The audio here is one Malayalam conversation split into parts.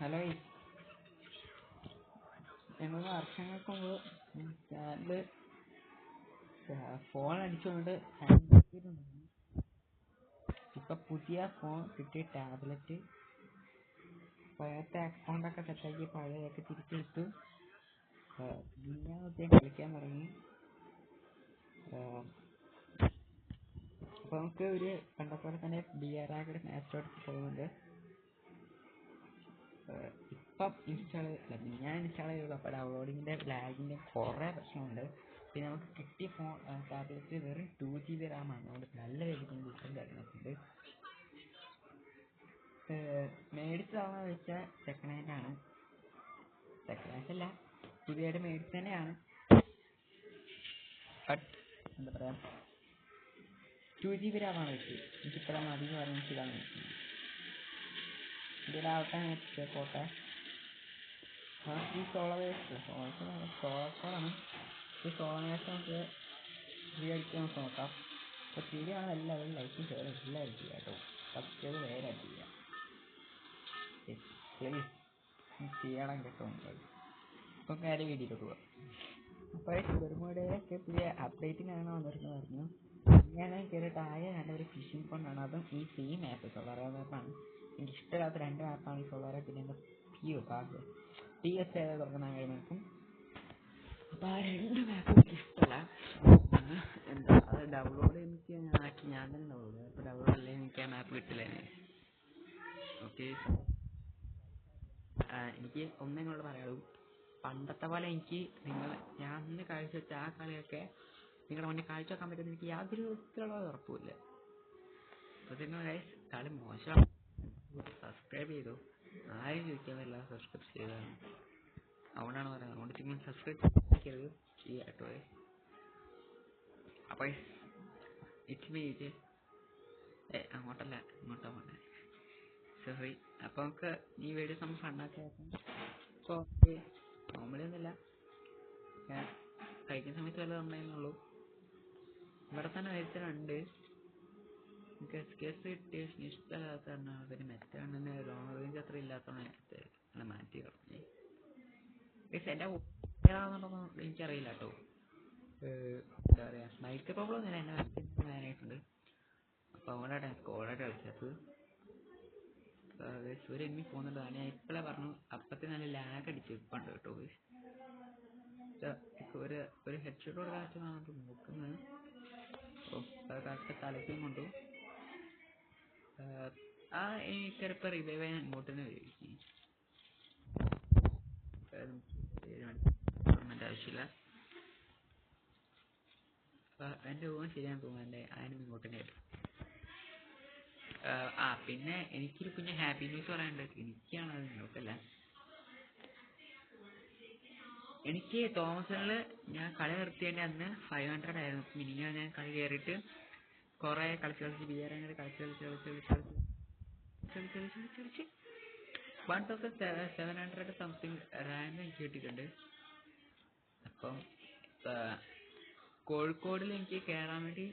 ഹലോ, ഞങ്ങൾ വർഷങ്ങൾക്ക് മുമ്പ് ചാനല് ഫോൺ അടിച്ചുകൊണ്ട് ഹാങ് ആക്കിയിട്ടുണ്ടായിരുന്നു. ഇപ്പം പുതിയ ഫോൺ കിട്ടിയ ടാബ്ലറ്റ് പഴയത്തെ അക്കൗണ്ടൊക്കെ സെറ്റാക്കി പഴയതൊക്കെ തിരിച്ചെടുത്തു. ഞാൻ കളിക്കാൻ തുടങ്ങി. അപ്പോൾ നമുക്ക് ഒരു കണ്ടപ്പോൾ തന്നെ BR മാസ്റ്റോട് പോകുന്നുണ്ട്. ഇപ്പം ഞാൻ ഇൻസ്റ്റാൾ ചെയ്തു. അപ്പോൾ ഡൗൺലോഡിങ്ങിൻ്റെ ലാഗിൻ്റെ കുറേ പ്രശ്നമുണ്ട്. പിന്നെ നമുക്ക് കിട്ടിയ ഫോൺ ടാബ്ലറ്റ് വെറും 2GB RAM ആണ്. അതുകൊണ്ട് നല്ല രീതിക്ക് ഡിഫറെൻ്റ് ആയിരുന്നുണ്ട്. മേടിച്ചതാണെന്ന് വെച്ചാൽ സെക്കൻഡ് ഹാൻഡ് ആണ്. സെക്കൻഡ് ഹാൻഡ് അല്ല, പുതിയതായിട്ട് മേടിച്ച് തന്നെയാണ്. ബട്ട് എന്താ പറയുക, 2GB RAM ആണ് വെച്ചത്. എനിക്കിപ്പോഴാണ് മതി എന്ന് പറഞ്ഞിട്ട് ഇതാണ് വെച്ചത്. ഇതിലാവട്ടെ കോട്ടെ ഈ സോളാണ്. ഈ സോളമേഴ്സ് നമുക്ക് ഫ്രീ അടിച്ച് നമുക്ക് നോക്കാം. അപ്പോൾ ഫ്രീ ആണ്. എല്ലാവരും ലൈക്കും ഷെയർ എല്ലാവരും ചെയ്യാം കേട്ടോ. സബ്സ്ക്രൈബ് വേറെ ചെയ്യാം പ്ലീസ്, ചെയ്യണം കേട്ടോ. ഇപ്പം കാര്യം വീഡിയോയിലോട്ട് പോകാം. അപ്പോൾ ബെർമുഡയിലൊക്കെ പുതിയ അപ്ഡേറ്റിനാണ് വന്നിരുന്നത് പറഞ്ഞു. ഞാൻ കയറിയിട്ട് നല്ലൊരു ഫിഷിംഗ് ഫോണാണ്. അതും ഈ സെയിം ആപ്പ് സോളാർ മാപ്പാണ്. എനിക്ക് ഇഷ്ടമില്ലാത്ത 2 മാപ്പാണ് ഈ സോളാർ. പിന്നെ എന്താ PS തുറക്കുന്ന കഴിയുമ്പോഴേക്കും. അപ്പോൾ ആ 2 മാപ്പ് എനിക്ക് ഇഷ്ടമല്ല. എന്താ അത് ഡൗൺലോഡ് എനിക്ക് ആക്കി ഞാൻ തന്നെ ഡൗൺലോഡ് ചെയ്യും. അപ്പോൾ ഡൗൺലോഡ് അല്ലേ എനിക്ക് ആ മാപ്പ് കിട്ടില്ല. ഓക്കെ, എനിക്ക് ഒന്നിനോട് പറയാനുള്ളൂ, പണ്ടത്തെ പോലെ എനിക്ക് ഞാൻ അന്ന് കാഴ്ചവെച്ച ആ കളിയൊക്കെ നിങ്ങളുടെ മുന്നേ കാഴ്ചവെക്കാൻ പറ്റുമെന്ന് എനിക്ക് യാതൊരു വിധത്തിലുള്ള ഉറപ്പുമില്ല. അപ്പോൾ നിങ്ങൾ കളി മോശമാണ്. സബ്സ്ക്രൈബ് ചെയ്തു. ആരും ചോദിക്കാൻ പറ്റില്ല, സബ്സ്ക്രൈബ് ചെയ്തതാണ്. അതുകൊണ്ടാണ് പറയുന്നത്. അതുകൊണ്ട് നിങ്ങൾ സബ്സ്ക്രൈബ് ചെയ്യരുത്, ചെയ്യാം കേട്ടോ. അപ്പോൾ ഇറ്റ്സ് മീ ഇത് അങ്ങോട്ടല്ല ഇങ്ങോട്ടാ പോകണ്ടേ, സോറി. അപ്പോൾ നമുക്ക് ഈ വീഡിയോസ് നമുക്ക് ഫണ്ണാക്കി നോക്കാം. അപ്പോൾ നോർമലി ഒന്നുമില്ല, ഞാൻ കഴിക്കുന്ന സമയത്ത് വല്ലതും ഉണ്ടായിരുന്നുള്ളൂ. ഇവിടെ തന്നെ കഴിച്ചിട്ടുണ്ട്. എനിക്ക് SKS കിട്ടിയ ഇഷ്ടമില്ലാത്ത കാരണം പിന്നെ മെറ്റാണെന്ന് ലോങ് റേഞ്ച് അത്ര ഇല്ലാത്തതാണ് എനിക്ക് മാറ്റി കളഞ്ഞു. എൻ്റെ ഏതാണെന്നുള്ളതൊന്നും എനിക്കറിയില്ല കേട്ടോ. എന്താ പറയുക, സ്നൈക്ക് പ്രോബ്ലം ഞാൻ എന്നെ മാനായിട്ടുണ്ട്. അപ്പോൾ അതുകൊണ്ടാണ് സ്കോളായിട്ട് കളിച്ചത്. ഒരു എന്നി പോകുന്നുണ്ട്. ഞാൻ ഇപ്പോഴേ പറഞ്ഞു, അപ്പത്തെ നല്ല ലാഗ് അടിച്ച് ഇപ്പുണ്ട് കേട്ടോ. ഒരു ഹെഡ്ഷോട്ട് കൊടുക്കാനായിട്ട് നോക്കുന്നത്. കറക്റ്റ് തലയ്ക്കും കൊണ്ടു എനിക്കിപ്പോൾ റിവൈവ് ചെയ്യാൻ ഇങ്ങോട്ട് തന്നെ വരും. ആവശ്യമില്ല. എൻ്റെ ഊഹം ശരിയാണെന്ന് തോന്നുന്നു. എൻ്റെ അതിനും ഇങ്ങോട്ട് തന്നെ വരും. പിന്നെ എനിക്കൊരു കുഞ്ഞ് ഹാപ്പി ന്യൂസ് പറയാനുണ്ട്. എനിക്കാണ് അത്, നിങ്ങൾക്കല്ല. എനിക്ക് തോമസിൽ ഞാൻ കളി നിർത്തിയതിൻ്റെ അന്ന് 500 ആയിരുന്നു. മിനിഞ്ഞാൽ ഞാൻ കളി കയറിയിട്ട് കുറേ കളിച്ച് BR കളിച്ച് 1700 സംതിങ് റാങ്ക് എനിക്ക് കിട്ടിയിട്ടുണ്ട്. അപ്പം കോഴിക്കോടിൽ എനിക്ക് കയറാൻ വേണ്ടി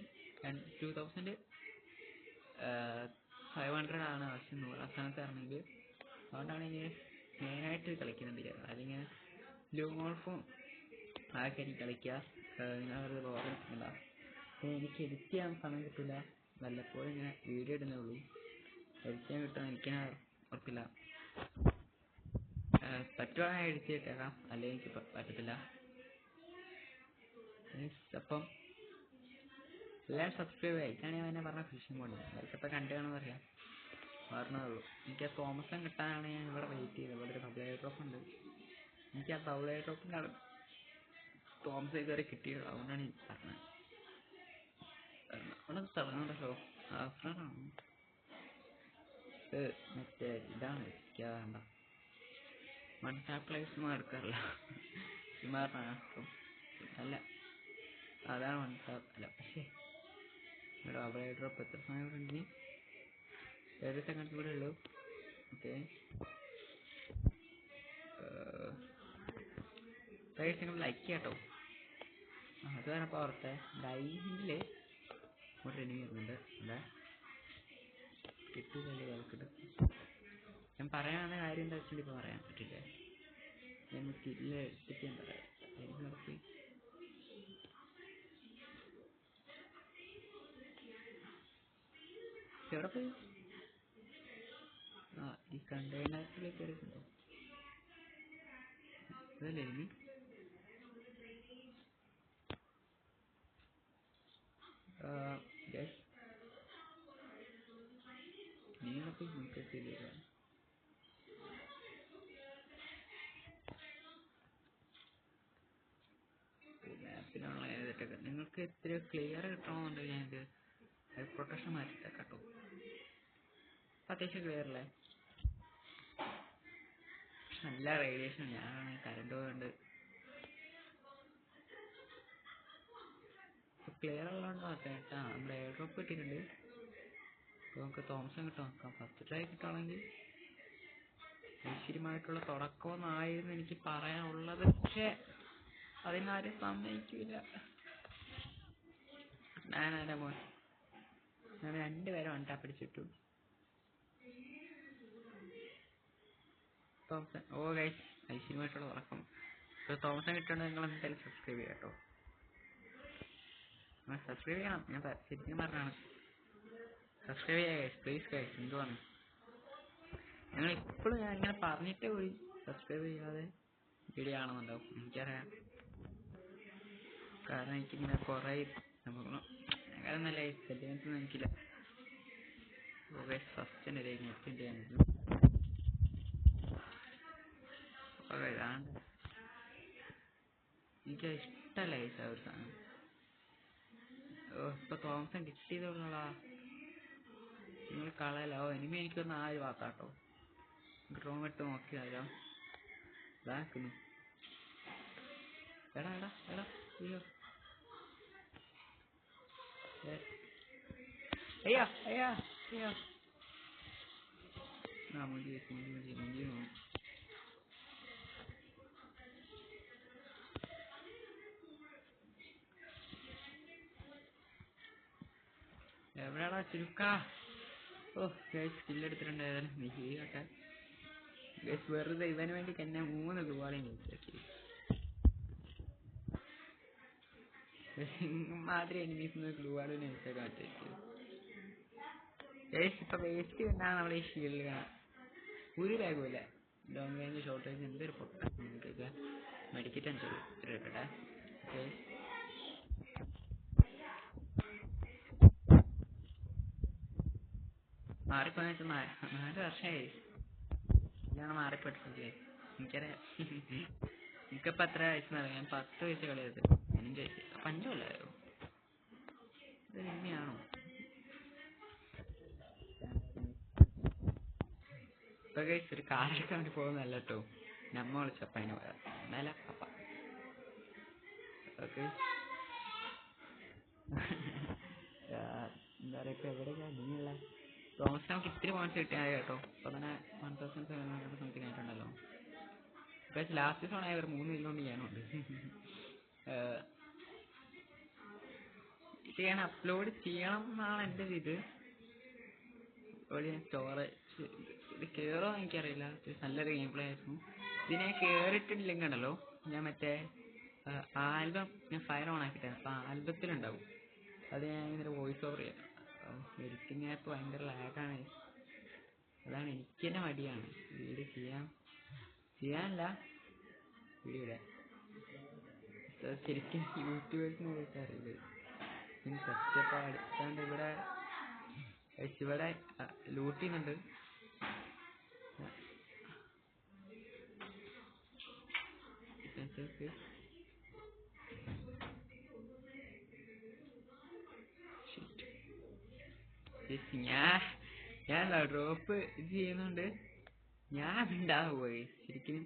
2500 ആണ് ആവശ്യം. 100 സ്ഥാനത്ത് ഇറങ്ങുന്നത്. അതുകൊണ്ടാണ് ഞാൻ മെയിനായിട്ട് കളിക്കുന്നുണ്ട്. അല്ലെങ്കിൽ ലോങ് ഗോൾഫും ആക്കി എനിക്ക് കളിക്കുക. നിങ്ങളത് ഓർമ്മ. എനിക്ക് എഡിറ്റ് ചെയ്യാൻ സമയം കിട്ടില്ല. വല്ലപ്പോഴും ഇങ്ങനെ വീഡിയോ ഇടുന്നേ ഉള്ളൂ. എഡിറ്റ് ചെയ്യാൻ കിട്ടുമെന്ന് എനിക്കതിനെ ഉറപ്പില്ല. പറ്റുവാണെങ്കിൽ എഡിറ്റ് ചെയ്തേക്കാം, അല്ലെങ്കിൽ എനിക്ക് പറ്റത്തില്ല. അപ്പം എല്ലാവരും സബ്സ്ക്രൈബ് ആയി. ഇതാണ് ഞാൻ പറഞ്ഞ ഫിഷിംഗ് കൊണ്ട് എനിക്കിപ്പോൾ കണ്ടു കാണുമെന്ന് അറിയാം. പറഞ്ഞതുള്ളൂ. എനിക്ക് ആ തോമസം കിട്ടാനാണ് ഞാൻ ഇവിടെ വെയിറ്റ് ചെയ്തത്. ഇവിടെ ഒരു ബബിൾ എയർ ഡ്രോപ്പ് ഉണ്ട്. എനിക്ക് ആ ബബിൾ എയർ ഡ്രോപ്പിനാണ് തോമസ് ഇതുവരെ കിട്ടിയത്. അതുകൊണ്ടാണ് എനിക്ക് പറഞ്ഞത്. അവിടെ തുടങ്ങുന്നുണ്ടല്ലോ ആഫ്റ്ററാണ്. മറ്റേ ഇതാണ് വേണ്ട, വൺ ടാപ്പ് ലൈഫ്സ് ഒന്നും എടുക്കാറില്ല. ഇമാറിനാണ് അല്ല, അതാണ് വൺ ടാപ്പ് അല്ല. പക്ഷേ ഇവിടെ ബബിൾ എയർ ഡ്രോപ്പ് എത്ര സമയം ഉണ്ടെങ്കിൽ 30 സെക്കൻഡ്സ് കൂടെ ഉള്ളൂ. ഓക്കെ, 30 സെക്കൻഡ് ലൈക്ക് ചെയ്യാം കേട്ടോ. അത് പറഞ്ഞപ്പോൾ ഓർത്തെ ഡൈഹിൽ ഒരു എനിമി വരുന്നുണ്ട്. അവിടെ കിട്ടില്ല. ഞാൻ പറയാൻ വന്ന കാര്യം എന്താ വെച്ചാൽ ഇപ്പോൾ പറയാൻ പറ്റില്ല. ഞാൻ സ്കില്ല് എടുത്തിട്ട് ഞാൻ പറയാം. എവിടെ പോയി എവിടെ പോയി? ആ ഈ കണ്ടെയ്നേഴ്സിലേക്ക് കയറിയിട്ടുണ്ടോ? അതല്ലേ ഇനി നീങ്ങളൊക്കെ നോക്കിയിട്ടില്ല. മാപ്പിനുള്ള ഏതിട്ടൊക്കെ നിങ്ങൾക്ക് ഇത്തിരി ക്ലിയർ കിട്ടണമെന്നുണ്ടെങ്കിൽ ഞാനിത് ഹെഡ് പ്രൊട്ടക്ഷൻ മാറ്റിയിട്ടേക്കാം കേട്ടോ. അത്യാവശ്യം ക്ലിയർ അല്ലേ? നല്ല റേഡിയേഷൻ. ഞാനാണെങ്കിൽ കറണ്ട് പോയതുകൊണ്ട് ക്ലിയർ ഉള്ളതുകൊണ്ട് നോക്കാം കേട്ടോ. നമ്മുടെ എയർ ഡ്രോപ്പ് കിട്ടിയിട്ടുണ്ട്. അപ്പോൾ നമുക്ക് തോംസൺ കിട്ടും നോക്കാം. ഫസ്റ്റ് ട്രൈ കിട്ടുകയാണെങ്കിൽ ഐശ്വര്യമായിട്ടുള്ള തുടക്കമെന്നായിരുന്നു എനിക്ക് പറയാനുള്ളത്. പക്ഷേ അതിനാരും സമ്മതിക്കില്ല. ഞാനാരാ മോൻ? ഞാൻ 2 പേരെ വണ്ടാപ്പിടിച്ചിട്ടു. തോംസൺ. ഓ ഗൈസ്, ഐശ്വര്യമായിട്ടുള്ള തുടക്കം. ഇപ്പോൾ തോംസൺ കിട്ടുകയാണെങ്കിൽ നിങ്ങൾ എന്തായാലും സബ്സ്ക്രൈബ് ചെയ്യാം കേട്ടോ. സബ്സ്ക്രൈബ് ചെയ്യണം. ഞാൻ ശരിക്കും പറഞ്ഞാണ്, സബ്സ്ക്രൈബ് ചെയ്യാം ഗൈസ്, പ്ലീസ് ഗൈസ്. എന്തുവാണ് നിങ്ങൾ ഇപ്പോഴും ഞാൻ ഇങ്ങനെ പറഞ്ഞിട്ട് പോയി സബ്സ്ക്രൈബ് ചെയ്യാതെ വീഡിയോ ആണെന്നുണ്ടാവും. എനിക്കറിയാം, കാരണം എനിക്കിങ്ങനെ കുറേ അങ്ങനെ നല്ല സെറ്റിങ്സൊന്നും എനിക്കില്ല. ഫസ്റ്റ് എൻ്റെ നെറ്റിൻ്റെ എനിക്ക് ഇഷ്ടമല്ല ഗൈസ് ആ ഒരു സാധനം. ഇപ്പോൾ തോംസൺ കിട്ടിയതുകൊണ്ടുള്ള നിങ്ങൾ കളയല്ലോ. ഇനിമേ എനിക്കൊന്ന് ആര് വാക്കാട്ടോ. ഡ്രോൺ ഇട്ട് നോക്കിയാലോ. ഇതാക്കുന്നു. എടാ എടാ എടാ അയ്യോ അയ്യോ അയ്യോ അയ്യോ. ആ മുഞ്ചി വെച്ച് മുഞ്ചി നോക്കും. എവിടെയാടാ ചുരുക്കാ? ഓ ഗൈസ്, സ്കില്ലെടുത്തിട്ടുണ്ട്. ഏതായാലും നീ ചെയ്യട്ടെ ഗൈസ്. വെറുതെ ഇവന് വേണ്ടി എന്നെ 3 ഗ്ലൂവാളെയും വെച്ചാക്കി. മാതിരി എനിമീസ് ഗ്ലൂവാളിനെ വെച്ചേക്കാൻ പറ്റും ഗൈസ്. ഇപ്പൊ വേസ്റ്റ് കണ്ടാണ് നമ്മുടെ ഈ ഷീൽഡ്. ഒരു ബാഗുമില്ല. ലോങ് റേഞ്ച് ഷോർട്ട് റേഞ്ച് എന്തൊരു പൊട്ടൊക്കെ മെഡിക്കറ്റ് അനുസരിക്കട്ടെ. മാറിപ്പോയെന്ന് വെച്ചാൽ 4 വർഷമായി ഇതാണ് മാറിപ്പോയിട്ടില്ലേ. എനിക്കറിയാം. എനിക്കിപ്പോൾ എത്ര വയസ്സെന്നറിയാം. ഞാൻ 10 വയസ്സ് കളിയത്. 15 വയസ്സ്. 5 കൊല്ലമായോ? ഇത് തന്നെയാണോ? ഇപ്പൊ കഴിച്ച് ഒരു കാറെടുക്കാൻ വേണ്ടി പോകുന്നതല്ല കേട്ടോ. നമ്മ വിളിച്ചപ്പ അതിന് പോയാ എന്നാല പപ്പ. ഓക്കെ, എന്താ പറയുക, ഇപ്പൊ എവിടെയാ നീയുള്ള? തോമസ് നമുക്ക് ഇത്തിരി പോയിന്റ്സ് കിട്ടിയാൽ കേട്ടോ. ഇപ്പൊ തന്നെ 1700 സംതിങ് ആയിട്ടുണ്ടല്ലോ. ഇപ്പൊ ലാസ്റ്റ് സോൺ ആയ 3 കിലോണ്ട് ചെയ്യാനുണ്ട്. ഇത് ഞാൻ അപ്ലോഡ് ചെയ്യണം എന്നാണ് എൻ്റെ ഇത്. ഞാൻ സ്റ്റോറേജ് ഇത് കയറോ എനിക്കറിയില്ല. നല്ലൊരു ഗെയിം പ്ലേ ആയിരുന്നു. ഇതിനെ കയറിയിട്ടില്ല ഉണ്ടല്ലോ. ഞാൻ മറ്റേ ആൽബം ഞാൻ ഫയർ ഓൺ ആക്കിയിട്ടാണ്. അപ്പോൾ ആൽബത്തിലുണ്ടാവും. അത് ഞാൻ ഇങ്ങനെ വോയിസ് ഓവർ ചെയ്യാം. എഡിറ്റിംഗ് ആപ്പ് ഭയങ്കര ലാഗാണ്. അതാണ് എനിക്ക് തന്നെ മടിയാണ് വീഡിയോ ചെയ്യാനല്ല വീഡിയോ ഇടാൻ. ശരിക്കും യൂട്യൂബേഴ്സിനെ ചോദിച്ചാറില്ല. പിന്നെ സത്യപ്പോൾ അടുത്താണ്ട് ഇവിടെ ലൂട്ട് ചെയ്യുന്നുണ്ട്. ഞാൻ ഡ്രോപ്പ് ഇത് ചെയ്യുന്നുണ്ട്. ഞാൻ ഉണ്ടാവുക ശരിക്കും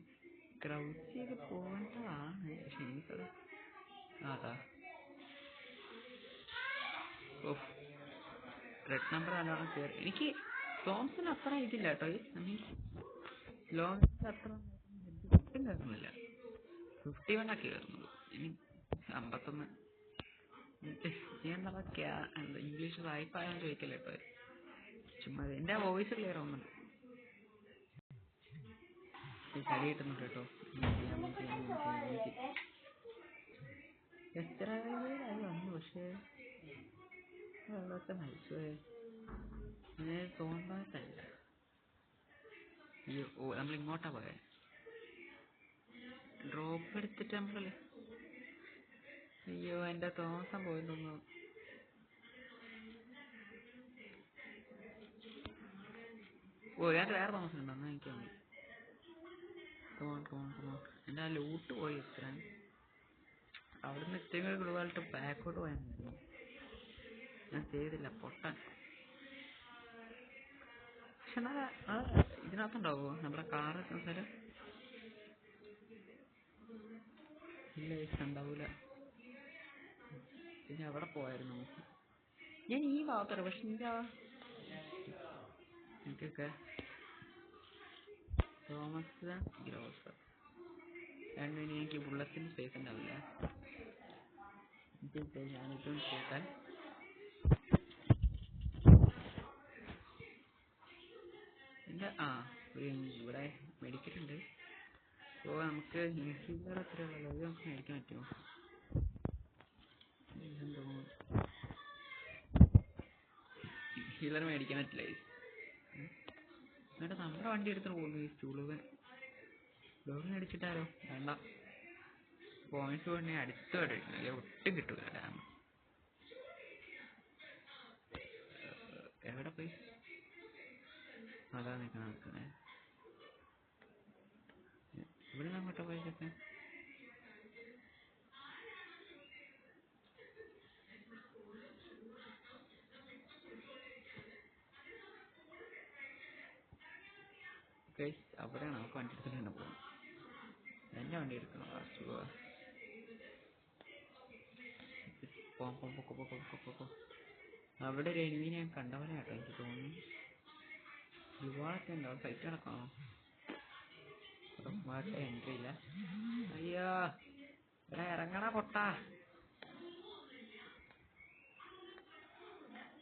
ക്രൗച്ച് ചെയ്ത് പോകേണ്ടതാണ്. പക്ഷെ എനിക്കത് അതാ റെഡ് നമ്പർ നല്ലോണം കയറി. എനിക്ക് തോംസൺ അത്ര ഇതില്ല കേട്ടോ. ലോങ് അത്ര കിട്ടുന്നില്ല. 51 കയറുന്നുള്ളൂ. ഇനി 51. ഞാൻ എന്താ ഇംഗ്ലീഷ് വായ്പായെന്ന് ചോദിക്കല്ലേ. ഇപ്പോൾ ചുമ്മാ എൻ്റെ വോയിസ് ക്ലിയർ ആവുന്നുണ്ട്. ചടി കിട്ടുന്നുണ്ട് കേട്ടോ. എത്ര ആയി വന്നു, പക്ഷേ വെള്ളമൊക്കെ നയിച്ചുപോയി. ഇങ്ങനെ തോന്നാത്തല്ല. ഓ നമ്മൾ ഇങ്ങോട്ടാ പോയെ. ഡ്രോപ്പ് എടുത്തിട്ട് നമ്മളല്ലേ. അയ്യോ എൻ്റെ തോമസം പോയി തോന്നുന്നു. ഓ ഞാൻ വേറെ തോമസം ഉണ്ടോ എന്നാ എനിക്ക് തോന്നി. എൻ്റെ ആ ലൂട്ട് പോയി എത്ര. അവിടുന്ന് ഇത്രയും കൂടുതലായിട്ട് ബാക്കോട്ട് പോയായിരുന്നു. ഞാൻ ചെയ്തില്ല പൊട്ടാൻ. പക്ഷെ എന്നാൽ ഇതിനകത്തുണ്ടാവുമോ നമ്മുടെ കാർ എത്തുന്ന സ്ഥലം? ഇല്ല ഉണ്ടാവൂല. പിന്നെ എവിടെ പോയായിരുന്നു നമുക്ക്? ഞാൻ ഈ ഭാഗത്തോടെ പക്ഷെ എനിക്കൊക്കെ തോമസ് ഗ്രോസർ രണ്ടും എനിക്ക് ബുള്ളറ്റിന് സ്പേസ് ഉണ്ടാവില്ല. ഞാനിതും കേട്ടാൽ എൻ്റെ ഇവിടെ മെഡിക്കലുണ്ട്. അപ്പോൾ നമുക്ക് ഹീലർ എത്രയുള്ളല്ലോ, ഇത് നമുക്ക് മേടിക്കാൻ പറ്റുമോ? ഹീലർ മേടിക്കാൻ പറ്റില്ല. എന്നിട്ട് നമ്മുടെ വണ്ടി എടുത്തിട്ട് പോകുന്നു ഈ ചുളുവൻ. ലോൺ അടിച്ചിട്ടാലോ? വേണ്ട, പോയിന്റ് വേണ്ടി അടുത്ത് അടിക്കണം, അല്ലെ ഒട്ടും കിട്ടൂല. ഡാം എവിടെ പോയി? അതാ നിൽക്കണേ. ഇവിടെ അങ്ങോട്ട് പോയിട്ടൊക്കെ അവിടെയാണ് നമുക്ക് വണ്ടി എടുത്തിട്ട് തന്നെ പോകും. എൻ്റെ വണ്ടി എടുക്കണം. അവിടെ ഒരു എനിമി ഞാൻ കണ്ട പോലെ കേട്ടോ എനിക്ക് തോന്നുന്നു. ഒരുപാടൊക്കെ ഉണ്ടാവും. സൈറ്റ് നടക്കണോ? എൻട്രി ഇല്ല. അയ്യോ ഇവിടെ ഇറങ്ങണ പൊട്ടാ.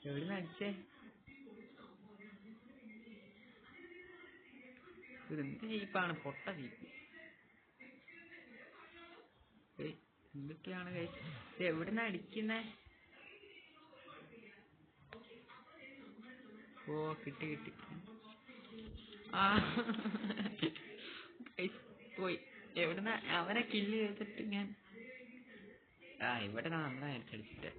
എവിടുന്ന് അടിച്ചേ? ഇതെന്ത് ജീപ്പാണ്? പൊട്ട ജീപ്പ്. എന്തൊക്കെയാണ് എവിടുന്ന അടിക്കുന്നേ? ഓ കിട്ടി. പോയി. എവിടുന്ന അവനെ കില്ല് ചെയ്തിട്ട് ഞാൻ ഇവിടെ നമ്മളെ അടിച്ചിട്ട്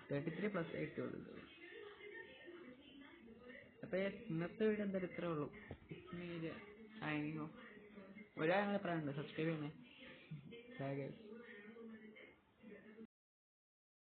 33+ ആയിട്ടുള്ളൂ. അപ്പൊ ഇന്നത്തെ വീഡിയോ എന്തായാലും ഇത്രേ ഉള്ളൂ. ഒരാളെ പറയാനുണ്ട്, സബ്സ്ക്രൈബ് ചെയ്യണേ.